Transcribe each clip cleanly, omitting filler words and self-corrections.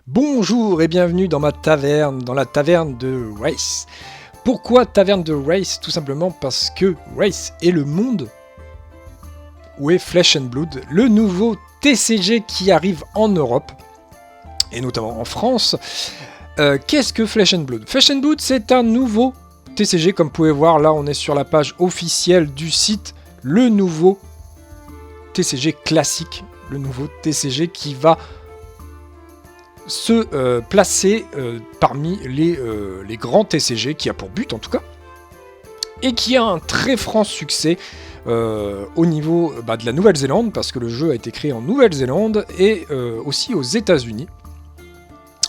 Bonjour et bienvenue dans ma taverne, dans la taverne de Race. Pourquoi taverne de Race? Tout simplement parce que Race est le monde où est Flesh and Blood, le nouveau TCG qui arrive en Europe, et notamment en France. Qu'est-ce que Flesh and Blood? Flesh and Blood, c'est un nouveau TCG, comme vous pouvez voir, là on est sur la page officielle du site, le nouveau TCG classique, le nouveau TCG qui va se placer parmi les grands TCG, qui a pour but en tout cas, et qui a un très franc succès au niveau de la Nouvelle-Zélande, parce que le jeu a été créé en Nouvelle-Zélande et aussi aux États-Unis.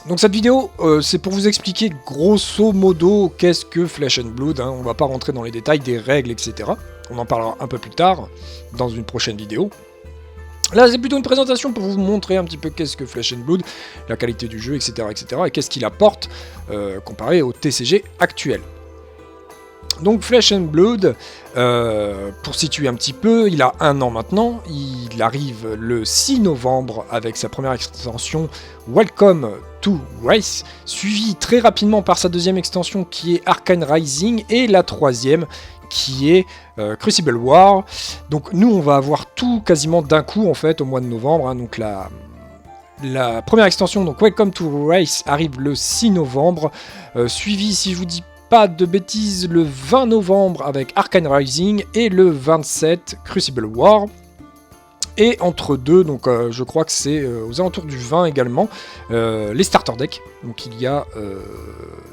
Donc cette vidéo, c'est pour vous expliquer grosso modo qu'est-ce que Flesh and Blood, hein. On va pas rentrer dans les détails des règles, etc. On en parlera un peu plus tard, dans une prochaine vidéo. Là, c'est plutôt une présentation pour vous montrer un petit peu qu'est-ce que Flesh and Blood, la qualité du jeu, etc. et qu'est-ce qu'il apporte comparé au TCG actuel. Donc Flesh and Blood, pour situer un petit peu, il a 1 an maintenant, il arrive le 6 novembre avec sa première extension Welcome to Race, suivi très rapidement par sa deuxième extension qui est Arcane Rising, et la troisième qui est Crucible War. Donc nous on va avoir tout quasiment d'un coup en fait au mois de novembre, hein. Donc la première extension, donc Welcome to Race, arrive le 6 novembre, suivi, si je vous dis pas de bêtises, le 20 novembre avec Arcane Rising, et le 27 Crucible War. Et entre deux, donc je crois que c'est aux alentours du 20 également, les starter decks. Donc il y a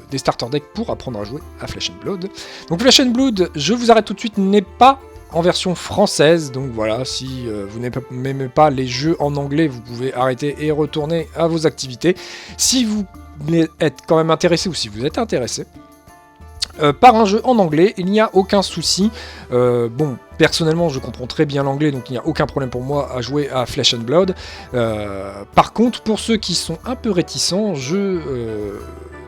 des starter decks pour apprendre à jouer à Flesh and Blood. Donc Flesh and Blood, je vous arrête tout de suite, n'est pas en version française. Donc voilà, si vous n'aimez pas les jeux en anglais, vous pouvez arrêter et retourner à vos activités. Si vous êtes quand même intéressé, ou si vous êtes intéressé par un jeu en anglais, il n'y a aucun souci. Bon, personnellement, je comprends très bien l'anglais, donc il n'y a aucun problème pour moi à jouer à Flesh and Blood. Par contre, pour ceux qui sont un peu réticents, je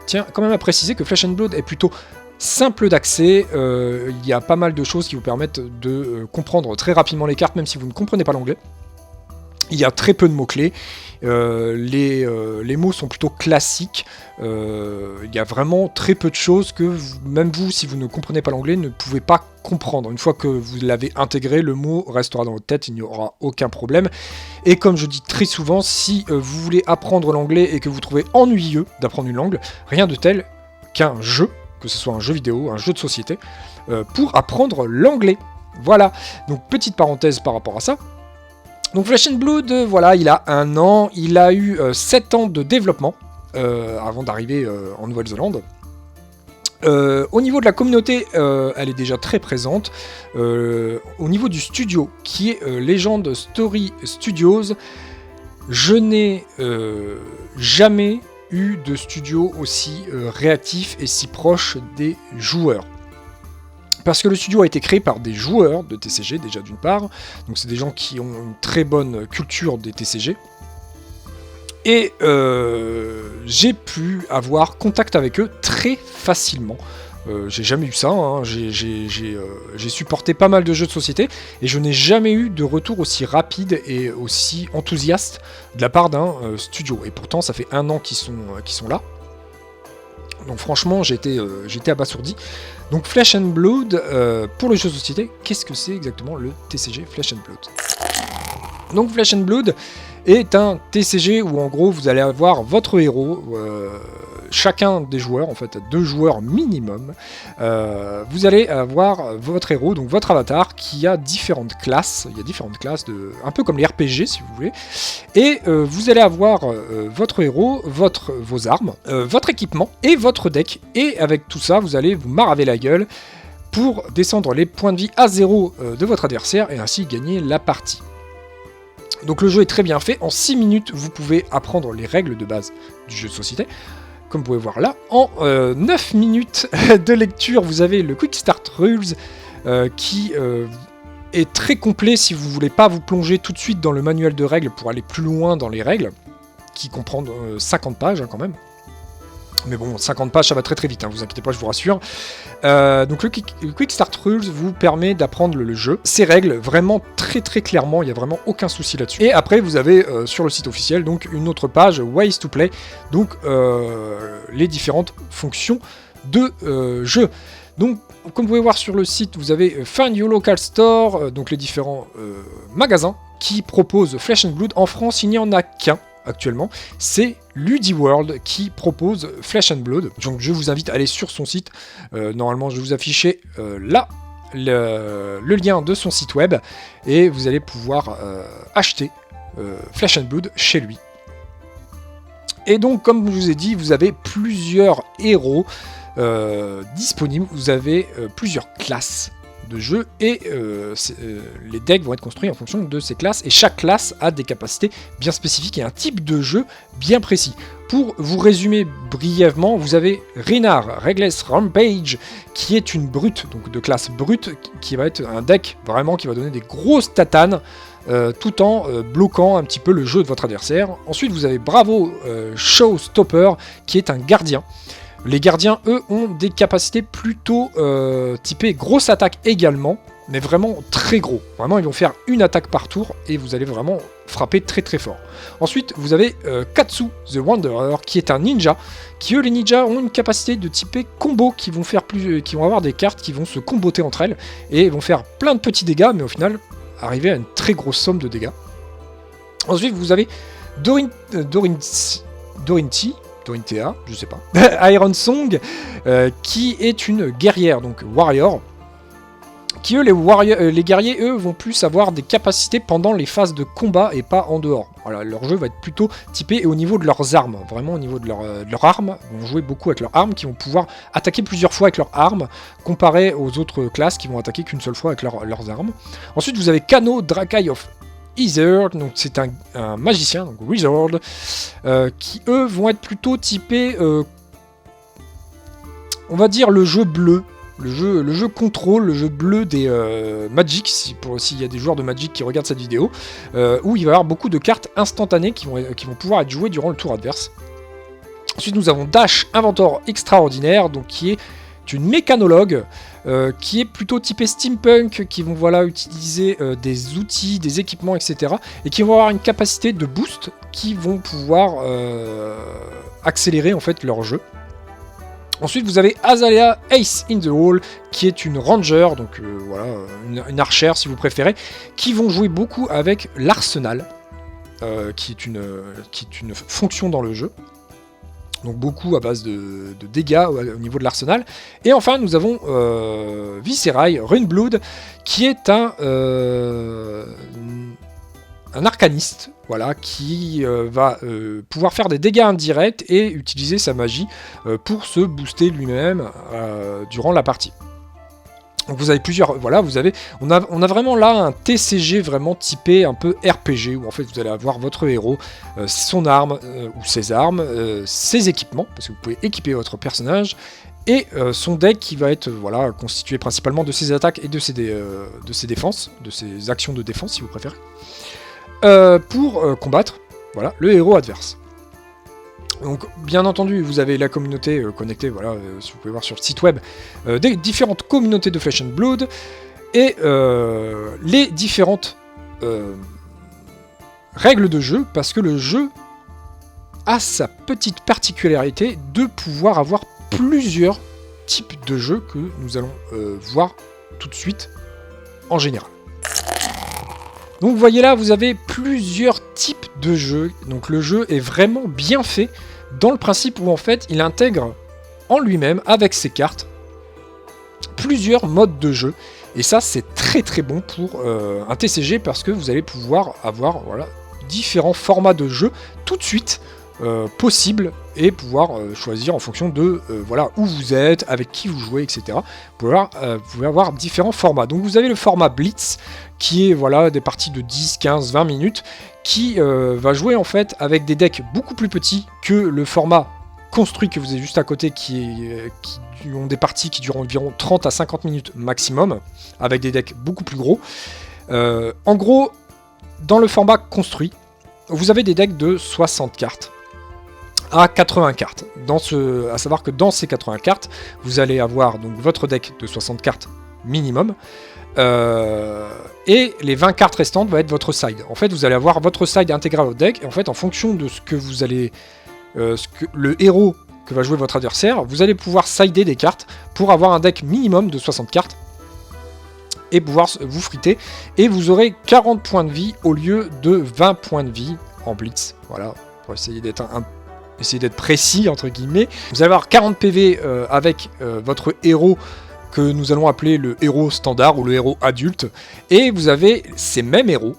tiens quand même à préciser que Flesh and Blood est plutôt simple d'accès. Il y a pas mal de choses qui vous permettent de comprendre très rapidement les cartes, même si vous ne comprenez pas l'anglais. Il y a très peu de mots-clés, les mots sont plutôt classiques, il y a vraiment très peu de choses que même vous, si vous ne comprenez pas l'anglais, ne pouvez pas comprendre. Une fois que vous l'avez intégré, le mot restera dans votre tête, il n'y aura aucun problème. Et comme je dis très souvent, si vous voulez apprendre l'anglais et que vous trouvez ennuyeux d'apprendre une langue, rien de tel qu'un jeu, que ce soit un jeu vidéo, un jeu de société, pour apprendre l'anglais. Voilà, donc petite parenthèse par rapport à ça. Donc Flesh and Blood, voilà, il a 1 an, il a eu 7 ans de développement avant d'arriver en Nouvelle-Zélande. Au niveau de la communauté, elle est déjà très présente. Au niveau du studio, qui est Legend Story Studios, je n'ai jamais eu de studio aussi réactif et si proche des joueurs. Parce que le studio a été créé par des joueurs de TCG, déjà d'une part, donc c'est des gens qui ont une très bonne culture des TCG, et j'ai pu avoir contact avec eux très facilement. J'ai jamais eu ça, hein. J'ai supporté pas mal de jeux de société, et je n'ai jamais eu de retour aussi rapide et aussi enthousiaste de la part d'un studio, et pourtant ça fait 1 an qu'ils sont là. Donc franchement, j'étais abasourdi. Donc Flesh and Blood, pour le jeu de société, qu'est-ce que c'est exactement le TCG Flesh and Blood? Donc Flesh and Blood est un TCG où en gros vous allez avoir votre héros, chacun des joueurs, en fait 2 joueurs minimum, vous allez avoir votre héros, donc votre avatar, qui a différentes classes, il y a différentes classes, un peu comme les RPG si vous voulez, et vous allez avoir votre héros, vos armes, votre équipement et votre deck, et avec tout ça vous allez vous maraver la gueule pour descendre les points de vie à 0 de votre adversaire et ainsi gagner la partie. Donc le jeu est très bien fait, en 6 minutes vous pouvez apprendre les règles de base du jeu de société, comme vous pouvez voir là. En 9 minutes de lecture, vous avez le Quick Start Rules qui est très complet si vous voulez pas vous plonger tout de suite dans le manuel de règles pour aller plus loin dans les règles, qui comprend 50 pages hein, quand même. Mais bon, 50 pages, ça va très très vite, hein, vous inquiétez pas, je vous rassure. Donc le Quick Start Rules vous permet d'apprendre le jeu, ses règles, vraiment très très clairement, il n'y a vraiment aucun souci là-dessus. Et après, vous avez sur le site officiel donc une autre page, Ways to Play, donc les différentes fonctions de jeu. Donc, comme vous pouvez voir sur le site, vous avez Find Your Local Store, donc les différents magasins qui proposent Flesh and Blood. En France, il n'y en a qu'un actuellement, c'est Ludiworld qui propose Flesh and Blood. Donc je vous invite à aller sur son site. Normalement, je vais vous afficher là le lien de son site web et vous allez pouvoir acheter Flesh and Blood chez lui. Et donc, comme je vous ai dit, vous avez plusieurs héros disponibles. Vous avez plusieurs classes de jeu et les decks vont être construits en fonction de ces classes et chaque classe a des capacités bien spécifiques et un type de jeu bien précis. Pour vous résumer brièvement, vous avez Renar, Regless Rampage, qui est une brute, donc de classe brute, qui va être un deck vraiment qui va donner des grosses tatanes tout en bloquant un petit peu le jeu de votre adversaire. Ensuite vous avez Bravo Showstopper, qui est un gardien. Les gardiens, eux, ont des capacités plutôt typées grosse attaque également, mais vraiment très gros. Vraiment, ils vont faire une attaque par tour et vous allez vraiment frapper très très fort. Ensuite, vous avez Katsu the Wanderer, qui est un ninja, qui eux, les ninjas, ont une capacité de typer combo, qui vont avoir des cartes qui vont se comboter entre elles et vont faire plein de petits dégâts, mais au final, arriver à une très grosse somme de dégâts. Ensuite, vous avez Dorinthea, je sais pas, Iron Song, qui est une guerrière, donc warrior, qui eux, les guerriers, eux, vont plus avoir des capacités pendant les phases de combat et pas en dehors. Voilà, leur jeu va être plutôt typé au niveau de leurs armes, vraiment au niveau de leurs armes, ils vont jouer beaucoup avec leurs armes, qui vont pouvoir attaquer plusieurs fois avec leurs armes, comparé aux autres classes qui vont attaquer qu'une seule fois avec leurs armes. Ensuite, vous avez Kano Drakai of Ether, donc c'est un magicien, donc wizard, qui eux vont être plutôt typés, on va dire le jeu bleu, le jeu contrôle, le jeu bleu des Magic, s'il y a des joueurs de Magic qui regardent cette vidéo, où il va y avoir beaucoup de cartes instantanées qui vont pouvoir être jouées durant le tour adverse. Ensuite nous avons Dash Inventor Extraordinaire, donc qui est une mécanologue, qui est plutôt typé steampunk, qui vont utiliser des outils, des équipements, etc. et qui vont avoir une capacité de boost qui vont pouvoir accélérer en fait leur jeu. Ensuite vous avez Azalea Ace in the Hole, qui est une ranger, donc une archère si vous préférez, qui vont jouer beaucoup avec l'arsenal, qui est une fonction dans le jeu. Donc beaucoup à base de dégâts au niveau de l'arsenal. Et enfin nous avons Viserai Runeblood, qui est un arcaniste, voilà, qui va pouvoir faire des dégâts indirects et utiliser sa magie pour se booster lui-même durant la partie. Donc vous avez plusieurs, on a vraiment là un TCG vraiment typé un peu RPG, où en fait vous allez avoir votre héros, son arme ou ses armes, ses équipements, parce que vous pouvez équiper votre personnage, et son deck qui va être constitué principalement de ses attaques et de ses défenses, de ses actions de défense si vous préférez, pour combattre le héros adverse. Donc bien entendu vous avez la communauté connectée, si vous pouvez voir sur le site web, des différentes communautés de Flesh and Blood, et les différentes règles de jeu, parce que le jeu a sa petite particularité de pouvoir avoir plusieurs types de jeux que nous allons voir tout de suite en général. Donc vous voyez là, vous avez plusieurs types de jeux, donc le jeu est vraiment bien fait dans le principe où en fait il intègre en lui-même, avec ses cartes, plusieurs modes de jeu, et ça c'est très très bon pour un TCG, parce que vous allez pouvoir avoir différents formats de jeu tout de suite possibles, et pouvoir choisir en fonction de où vous êtes, avec qui vous jouez, etc. Vous pouvez avoir différents formats. Donc vous avez le format Blitz, qui est des parties de 10, 15, 20 minutes, qui va jouer en fait avec des decks beaucoup plus petits que le format construit que vous avez juste à côté, qui ont des parties qui durent environ 30 à 50 minutes maximum, avec des decks beaucoup plus gros. En gros, dans le format construit, vous avez des decks de 60 cartes. à 80 cartes. À savoir que dans ces 80 cartes, vous allez avoir donc votre deck de 60 cartes minimum, et les 20 cartes restantes va être votre side. En fait, vous allez avoir votre side intégral au deck, et en fait, en fonction de ce que vous allez... le héros que va jouer votre adversaire, vous allez pouvoir sider des cartes pour avoir un deck minimum de 60 cartes, et pouvoir vous friter, et vous aurez 40 points de vie au lieu de 20 points de vie en blitz. Voilà, pour essayer d'être précis, entre guillemets. Vous allez avoir 40 PV avec votre héros, que nous allons appeler le héros standard ou le héros adulte, et vous avez ces mêmes héros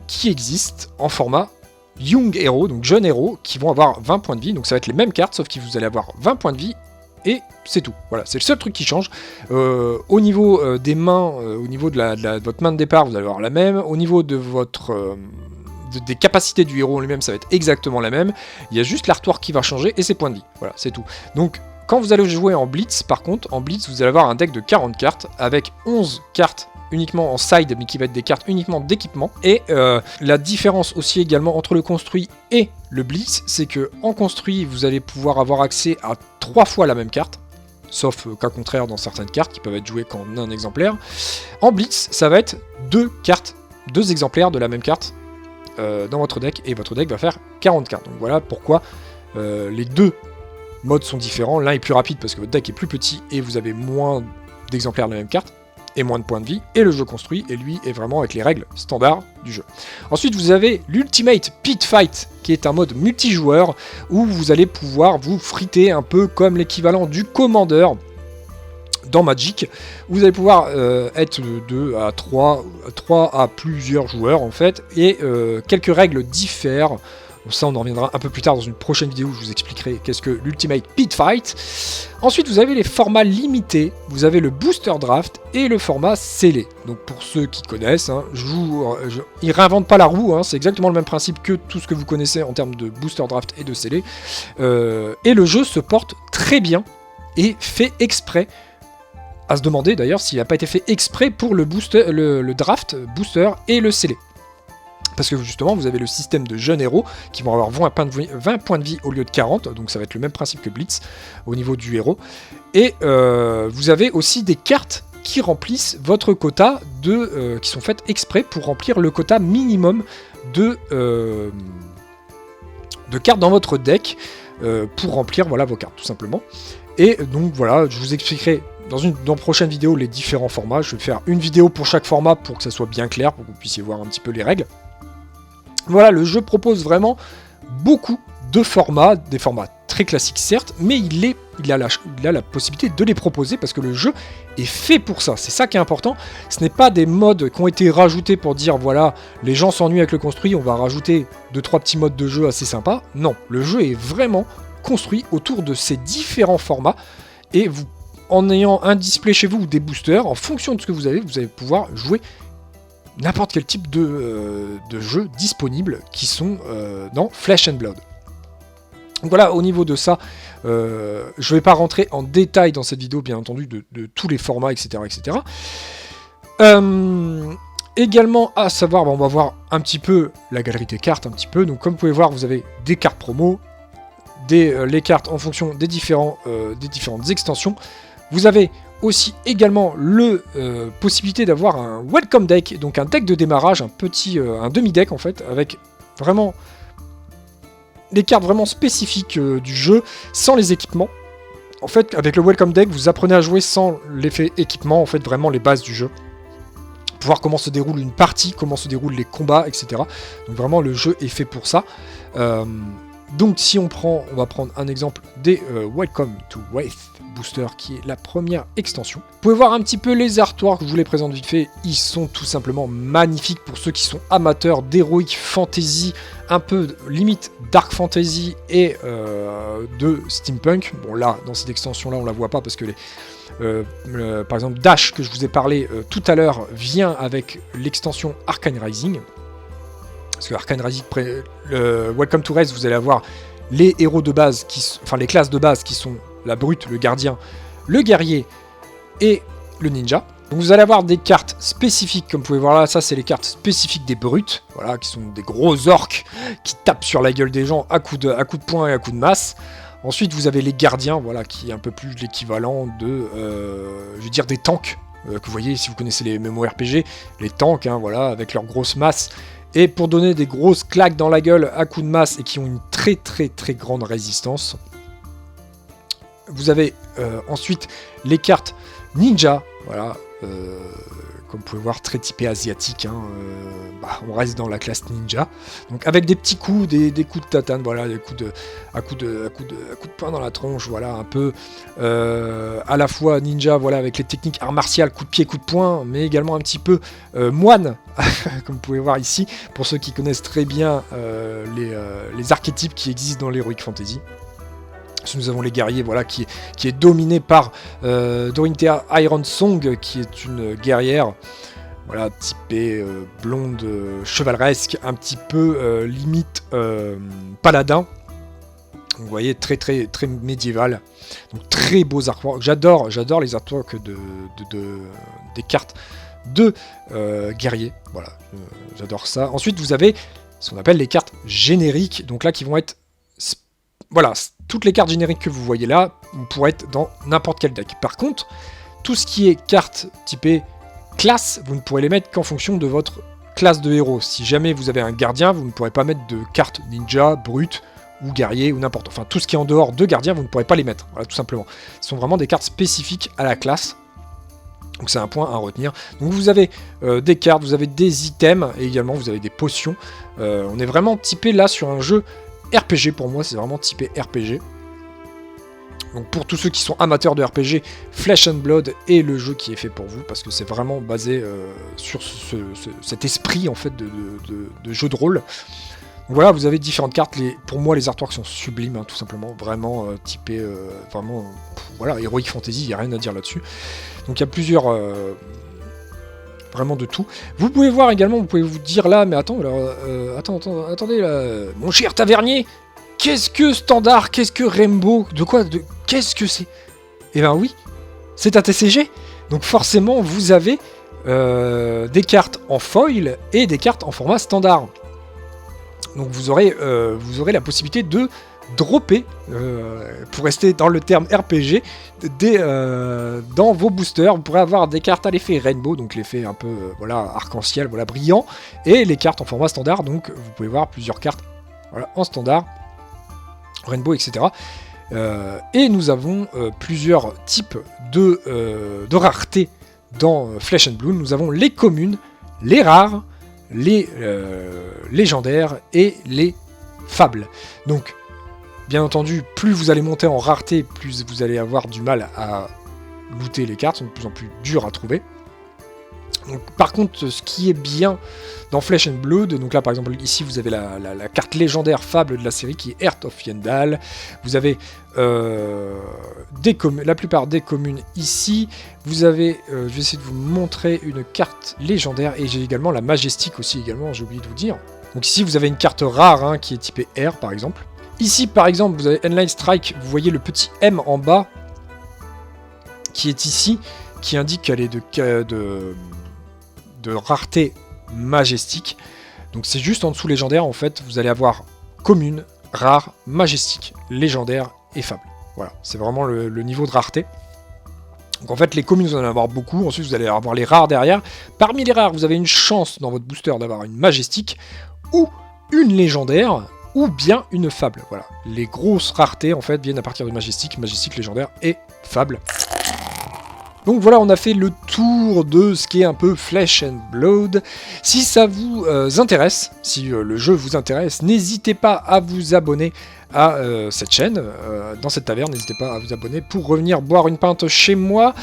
qui existent en format Young Hero, donc jeune héros, qui vont avoir 20 points de vie, donc ça va être les mêmes cartes, sauf que vous allez avoir 20 points de vie, et c'est tout. Voilà, c'est le seul truc qui change. Au niveau des mains, au niveau de votre main de départ, vous allez avoir la même. Au niveau de votre... des capacités du héros en lui-même, ça va être exactement la même. Il y a juste l'artwork qui va changer, et ses points de vie. Voilà, c'est tout. Donc, quand vous allez jouer en Blitz, par contre, en Blitz, vous allez avoir un deck de 40 cartes, avec 11 cartes uniquement en side, mais qui va être des cartes uniquement d'équipement. Et la différence aussi également entre le construit et le Blitz, c'est que en construit, vous allez pouvoir avoir accès à 3 fois la même carte, sauf cas contraire dans certaines cartes qui peuvent être jouées qu'en un exemplaire. En Blitz, ça va être 2 exemplaires de la même carte dans votre deck, et votre deck va faire 40 cartes. Donc voilà pourquoi les deux modes sont différents. L'un est plus rapide parce que votre deck est plus petit et vous avez moins d'exemplaires de la même carte et moins de points de vie, et le jeu construit, et lui est vraiment avec les règles standards du jeu. Ensuite, vous avez l'Ultimate Pit Fight, qui est un mode multijoueur où vous allez pouvoir vous friter un peu comme l'équivalent du Commander dans Magic. Vous allez pouvoir être 2 à 3 à plusieurs joueurs en fait, et quelques règles diffèrent. Ça, on en reviendra un peu plus tard dans une prochaine vidéo où je vous expliquerai qu'est-ce que l'Ultimate Pit Fight. Ensuite, vous avez les formats limités. Vous avez le Booster Draft et le format scellé. Donc, pour ceux qui connaissent, hein, ils réinventent pas la roue. Hein, c'est exactement le même principe que tout ce que vous connaissez en termes de Booster Draft et de scellé. Et le jeu se porte très bien et fait exprès. À se demander d'ailleurs s'il n'a pas été fait exprès pour le draft, booster et le scellé. Parce que justement, vous avez le système de jeunes héros qui vont avoir 20 points de vie au lieu de 40, donc ça va être le même principe que Blitz au niveau du héros. Et vous avez aussi des cartes qui remplissent votre quota qui sont faites exprès pour remplir le quota minimum de cartes dans votre deck pour remplir voilà, vos cartes tout simplement. Et donc voilà, je vous expliquerai dans une prochaine vidéo les différents formats. Je vais faire une vidéo pour chaque format pour que ça soit bien clair, pour que vous puissiez voir un petit peu les règles. Voilà, le jeu propose vraiment beaucoup de formats, des formats très classiques certes, mais il a la possibilité de les proposer parce que le jeu est fait pour ça. C'est ça qui est important. Ce n'est pas des modes qui ont été rajoutés pour dire voilà, les gens s'ennuient avec le construit, on va rajouter 2-3 petits modes de jeu assez sympas. Non, le jeu est vraiment construit autour de ces différents formats, et vous, en ayant un display chez vous ou des boosters, en fonction de ce que vous allez pouvoir jouer n'importe quel type de jeux disponibles qui sont dans Flesh and Blood. Donc voilà, au niveau de ça, je ne vais pas rentrer en détail dans cette vidéo, bien entendu, de tous les formats, etc. etc. Également, à savoir, on va voir un petit peu la galerie des cartes, un petit peu. Donc comme vous pouvez voir, vous avez des cartes promo, les cartes en fonction des différentes extensions. Vous avez aussi également possibilité d'avoir un welcome deck, donc un deck de démarrage, un demi-deck en fait, avec vraiment des cartes vraiment spécifiques du jeu, sans les équipements. En fait, avec le welcome deck, vous apprenez à jouer sans l'effet équipement, en fait, vraiment les bases du jeu. Voir comment se déroule une partie, comment se déroulent les combats, etc. Donc vraiment, le jeu est fait pour ça. Donc si on va prendre un exemple des Welcome to Wraith Booster, qui est la première extension. Vous pouvez voir un petit peu les artworks, je vous les présente vite fait, ils sont tout simplement magnifiques pour ceux qui sont amateurs d'heroic fantasy, un peu limite dark fantasy et de steampunk. Bon là, dans cette extension là on la voit pas parce que par exemple Dash que je vous ai parlé tout à l'heure vient avec l'extension Arcane Rising. Parce que Arcane Rising, Welcome to Wraith, vous allez avoir les héros de base, les classes de base qui sont la brute, le gardien, le guerrier et le ninja. Donc vous allez avoir des cartes spécifiques, comme vous pouvez voir là, ça c'est les cartes spécifiques des brutes, voilà, qui sont des gros orques qui tapent sur la gueule des gens à coups de poing et à coups de masse. Ensuite vous avez les gardiens, voilà, qui est un peu plus l'équivalent de, je veux dire, des tanks, que vous voyez si vous connaissez les MMORPG, les tanks, hein, voilà, avec leur grosse masse. Et pour donner des grosses claques dans la gueule à coups de masse et qui ont une très très très grande résistance. Vous avez ensuite les cartes ninja, voilà, comme vous pouvez voir, très typé asiatique, hein, on reste dans la classe ninja. Donc avec des petits coups, des coups de tatane, voilà, des coups à coups de poing dans la tronche, voilà, un peu à la fois ninja, voilà, avec les techniques art martial, coup de pied, coup de poing, mais également un petit peu moine, comme vous pouvez voir ici, pour ceux qui connaissent très bien les archétypes qui existent dans l'Heroic Fantasy. Nous avons les guerriers, voilà, qui est dominé par Dorothea Ironsong, qui est une guerrière, voilà, typée blonde, chevaleresque, un petit peu limite paladin. Vous voyez, très très très médiéval. Donc très beaux artworks. J'adore les artworks des cartes de guerriers. Voilà, j'adore ça. Ensuite, vous avez ce qu'on appelle les cartes génériques. Donc là, qui vont être, voilà, toutes les cartes génériques que vous voyez là pourraient être dans n'importe quel deck. Par contre, tout ce qui est cartes typées classe, vous ne pourrez les mettre qu'en fonction de votre classe de héros. Si jamais vous avez un gardien, vous ne pourrez pas mettre de cartes ninja, brutes ou guerrier ou n'importe. Enfin, tout ce qui est en dehors de gardien, vous ne pourrez pas les mettre. Voilà, tout simplement. Ce sont vraiment des cartes spécifiques à la classe. Donc c'est un point à retenir. Donc vous avez des cartes, vous avez des items et également vous avez des potions. On est vraiment typé là sur un jeu RPG. Pour moi, c'est vraiment typé RPG. Donc pour tous ceux qui sont amateurs de RPG, Flesh and Blood est le jeu qui est fait pour vous, parce que c'est vraiment basé sur cet esprit en fait de jeu de rôle. Donc voilà, vous avez différentes cartes. Pour moi, les artworks sont sublimes, hein, tout simplement, vraiment typés, vraiment, voilà, Heroic Fantasy, il n'y a rien à dire là-dessus. Donc il y a plusieurs, vraiment de tout. Vous pouvez voir également, vous pouvez vous dire là, mais attends, attendez là, mon cher tavernier. Qu'est-ce que Standard? Qu'est-ce que Rainbow? Qu'est-ce que c'est? Eh ben oui, c'est un TCG. Donc forcément, vous avez des cartes en foil et des cartes en format standard. Donc vous aurez la possibilité de dropper, pour rester dans le terme RPG, dans vos boosters. Vous pourrez avoir des cartes à l'effet Rainbow, donc l'effet un peu voilà, arc-en-ciel, voilà, brillant, et les cartes en format standard. Donc vous pouvez voir plusieurs cartes, voilà, en standard, Rainbow, etc. Et nous avons plusieurs types de raretés dans Flesh and Blood. Nous avons les communes, les rares, les légendaires et les fables. Donc, bien entendu, plus vous allez monter en rareté, plus vous allez avoir du mal à looter les cartes, sont de plus en plus dures à trouver. Donc, par contre, ce qui est bien dans Flesh and Blood, donc là par exemple ici vous avez la carte légendaire fable de la série qui est Heart of Yendal. Vous avez la plupart des communes ici. Vous avez, je vais essayer de vous montrer une carte légendaire, et j'ai également la Majestic aussi également, j'ai oublié de vous dire. Donc ici vous avez une carte rare, hein, qui est typée R par exemple. Ici par exemple vous avez Endline Strike, vous voyez le petit M en bas qui est ici, qui indique qu'elle est de rareté majestique. Donc c'est juste en dessous légendaire, en fait vous allez avoir commune, rare, majestique, légendaire et fable. Voilà, c'est vraiment le niveau de rareté. Donc en fait les communes vous en allez avoir beaucoup, ensuite vous allez avoir les rares derrière. Parmi les rares vous avez une chance dans votre booster d'avoir une majestique ou une légendaire ou bien une fable. Voilà, les grosses raretés en fait viennent à partir de majestique, légendaire et fable. Donc voilà, on a fait le tour de ce qui est un peu Flesh and Blood. Si ça vous intéresse, si le jeu vous intéresse, n'hésitez pas à vous abonner à cette chaîne, dans cette taverne. N'hésitez pas à vous abonner pour revenir boire une pinte chez moi.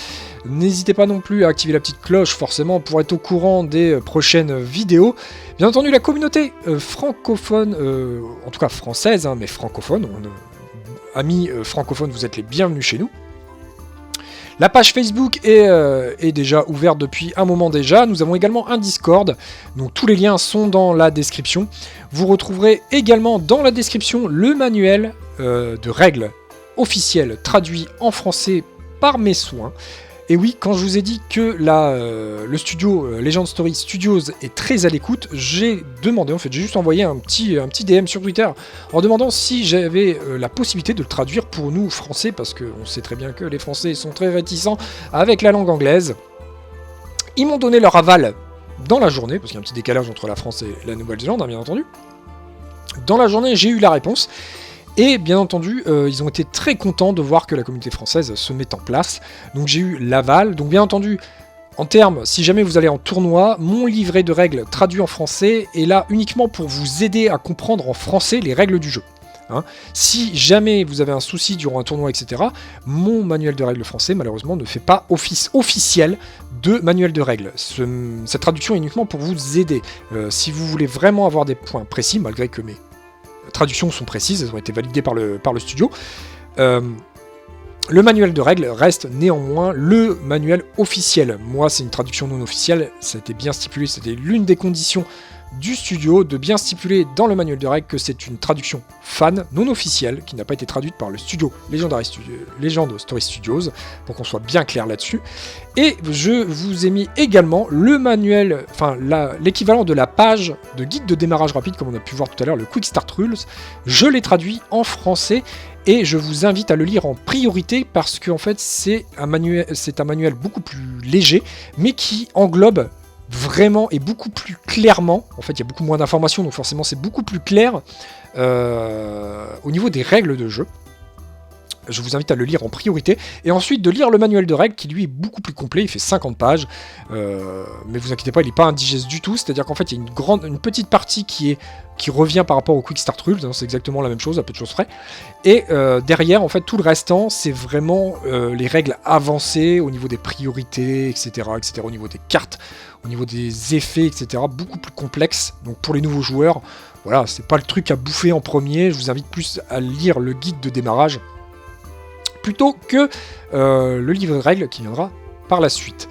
N'hésitez pas non plus à activer la petite cloche, forcément, pour être au courant des prochaines vidéos. Bien entendu, la communauté francophone, en tout cas française, hein, mais francophone, amis francophones, vous êtes les bienvenus chez nous. La page Facebook est déjà ouverte depuis un moment déjà. Nous avons également un Discord, donc tous les liens sont dans la description. Vous retrouverez également dans la description le manuel de règles officielles traduit en français par mes soins. Et oui, quand je vous ai dit que le studio Legend Story Studios est très à l'écoute, j'ai demandé, en fait, j'ai juste envoyé un petit DM sur Twitter en demandant si j'avais la possibilité de le traduire pour nous Français, parce qu'on sait très bien que les Français sont très réticents avec la langue anglaise. Ils m'ont donné leur aval dans la journée, parce qu'il y a un petit décalage entre la France et la Nouvelle-Zélande, hein, bien entendu. Dans la journée, j'ai eu la réponse. Et bien entendu, ils ont été très contents de voir que la communauté française se met en place. Donc j'ai eu l'aval. Donc bien entendu, en termes, si jamais vous allez en tournoi, mon livret de règles traduit en français est là uniquement pour vous aider à comprendre en français les règles du jeu. Hein. Si jamais vous avez un souci durant un tournoi, etc., mon manuel de règles français, malheureusement, ne fait pas office officiel de manuel de règles. Cette traduction est uniquement pour vous aider. Si vous voulez vraiment avoir des points précis, malgré que mes traductions sont précises, elles ont été validées par le studio, le manuel de règles reste néanmoins le manuel officiel. Moi, c'est une traduction non officielle, ça a été bien stipulé, c'était l'une des conditions du studio de bien stipuler dans le manuel de règles que c'est une traduction fan non officielle qui n'a pas été traduite par le studio Legend Story Studios, pour qu'on soit bien clair là-dessus. Et je vous ai mis également le manuel, enfin l'équivalent de la page de guide de démarrage rapide, comme on a pu voir tout à l'heure, le Quick Start Rules. Je l'ai traduit en français et je vous invite à le lire en priorité parce qu'en fait c'est un manuel beaucoup plus léger, mais qui englobe vraiment et beaucoup plus clairement, en fait il y a beaucoup moins d'informations, donc forcément c'est beaucoup plus clair au niveau des règles de jeu. Je vous invite à le lire en priorité, et ensuite de lire le manuel de règles qui lui est beaucoup plus complet, il fait 50 pages, mais vous inquiétez pas, il n'est pas indigeste du tout, c'est-à-dire qu'en fait il y a une petite partie qui revient par rapport au Quick Start Rules, hein, c'est exactement la même chose, à peu de choses près, et derrière en fait tout le restant c'est vraiment les règles avancées au niveau des priorités, etc., au niveau des cartes, au niveau des effets, etc., beaucoup plus complexe, donc pour les nouveaux joueurs, voilà, c'est pas le truc à bouffer en premier, je vous invite plus à lire le guide de démarrage, plutôt que le livre de règles qui viendra par la suite.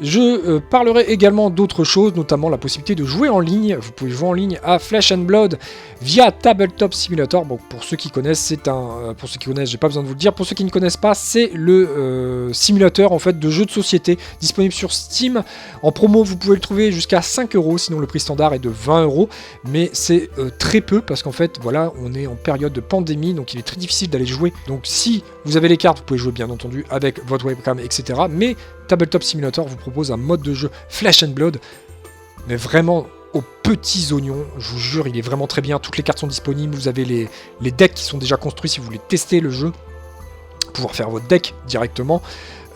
Je parlerai également d'autres choses, notamment la possibilité de jouer en ligne. Vous pouvez jouer en ligne à Flesh and Blood via Tabletop Simulator. Bon, pour ceux qui connaissent, pour ceux qui connaissent, j'ai pas besoin de vous le dire. Pour ceux qui ne connaissent pas, c'est le simulateur en fait de jeux de société disponible sur Steam. En promo, vous pouvez le trouver jusqu'à 5 €, sinon le prix standard est de 20 €. Mais c'est très peu parce qu'en fait, voilà, on est en période de pandémie, donc il est très difficile d'aller jouer. Donc si vous avez les cartes, vous pouvez jouer bien entendu avec votre webcam, etc. Mais Tabletop Simulator vous propose un mode de jeu Flesh and Blood, mais vraiment aux petits oignons, je vous jure, il est vraiment très bien, toutes les cartes sont disponibles, vous avez les decks qui sont déjà construits si vous voulez tester le jeu, pouvoir faire votre deck directement,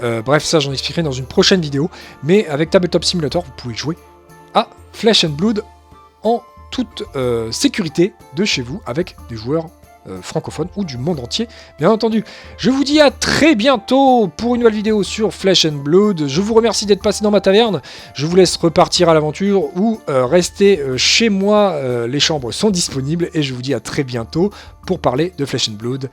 bref, ça j'en expliquerai dans une prochaine vidéo, mais avec Tabletop Simulator, vous pouvez jouer à Flesh and Blood en toute sécurité de chez vous, avec des joueurs francophone ou du monde entier, bien entendu. Je vous dis à très bientôt pour une nouvelle vidéo sur Flesh and Blood. Je vous remercie d'être passé dans ma taverne. Je vous laisse repartir à l'aventure ou rester chez moi. Les chambres sont disponibles et je vous dis à très bientôt pour parler de Flesh and Blood.